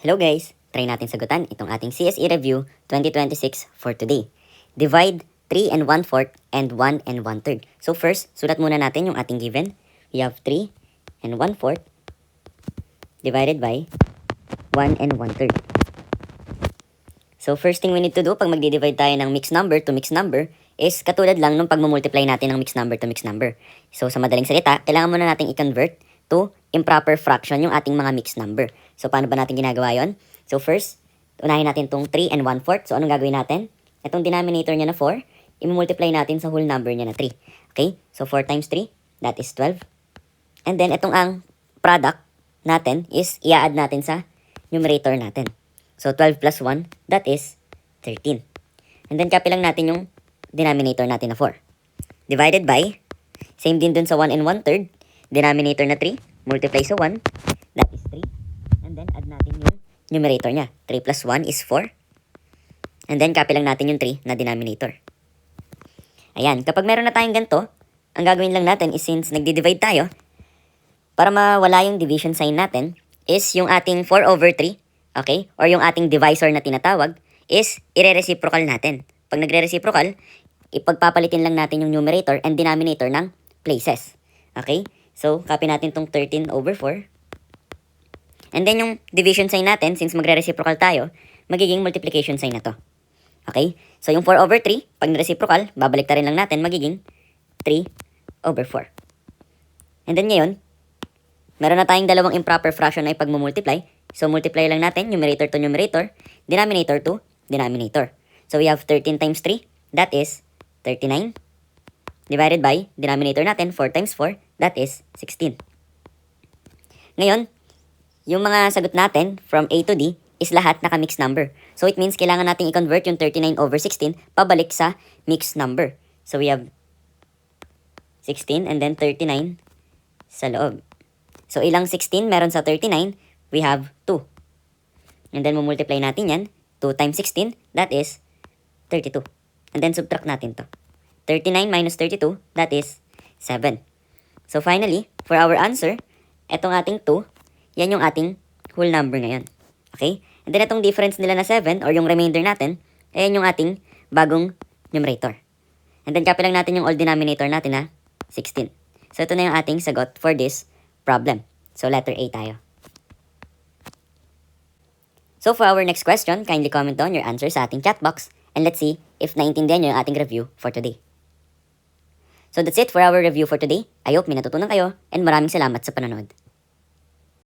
Hello guys! Try natin sagutan itong ating CSE Review 2026 for today. Divide 3 and 1/4 and 1 and 1/3. So first, sulat muna natin yung ating given. We have 3 and 1/4 divided by 1 and 1/3. So first thing we need to do pag magdi-divide tayo ng mixed number to mixed number is katulad lang nung pagmumultiply natin ng mixed number to mixed number. So sa madaling salita, kailangan muna natin i-convert to improper fraction yung ating mga mixed number. So paano ba natin ginagawa yon? So first, unahin natin tong 3 and 1/4. So anong gagawin natin? Itong denominator niya na 4, i-multiply natin sa whole number niya na 3. Okay? So 4 times 3, that is 12. And then itong ang product natin is i-add natin sa numerator natin. So 12 plus 1, that is 13. And then copy lang natin yung denominator natin na 4. Divided by, same din dun sa 1 and 1/3, denominator na 3, multiply sa 1, that is 3. And then add natin yung numerator niya. 3 plus 1 is 4. And then copy lang natin yung 3 na denominator. Ayan, kapag meron na tayong ganito, ang gagawin lang natin is since nagdi-divide tayo, para mawala yung division sign natin, is yung ating 4 over 3, okay, or yung ating divisor na tinatawag, is ire-reciprocal natin. Pag nagre-reciprocal, ipagpapalitin lang natin yung numerator and denominator ng places. Okay? So, copy natin tong 13 over 4. And then yung division sign natin, since magre-reciprocal tayo, magiging multiplication sign na to. Okay? So, yung 4 over 3, pag na-reciprocal, babalik rin lang natin, magiging 3 over 4. And then ngayon, meron na tayong dalawang improper fraction na ipagmumultiply. So, multiply lang natin, numerator to numerator, denominator to denominator. So, we have 13 times 3, that is 39. Divided by, denominator natin, 4 times 4, that is 16. Ngayon, yung mga sagot natin from A to D is lahat naka-mixed number. So, it means kailangan natin i-convert yung 39 over 16 pabalik sa mixed number. So, we have 16 and then 39 sa loob. So, ilang 16 meron sa 39? We have 2. And then, multiply natin yan. 2 times 16, that is 32. And then, subtract natin to. 39 minus 32, that is 7. So, finally, for our answer, etong ating 2, yan yung ating whole number ngayon. Okay? And then, itong difference nila na 7, or yung remainder natin, ayan yung ating bagong numerator. And then, copy lang natin yung old denominator natin na 16. So, ito na yung ating sagot for this problem. So, letter A tayo. So, for our next question, kindly comment down your answer sa ating chat box and let's see if naintindihan nyo yung ating review for today. So, that's it for our review for today. I hope may natutunan kayo and maraming salamat sa panonood.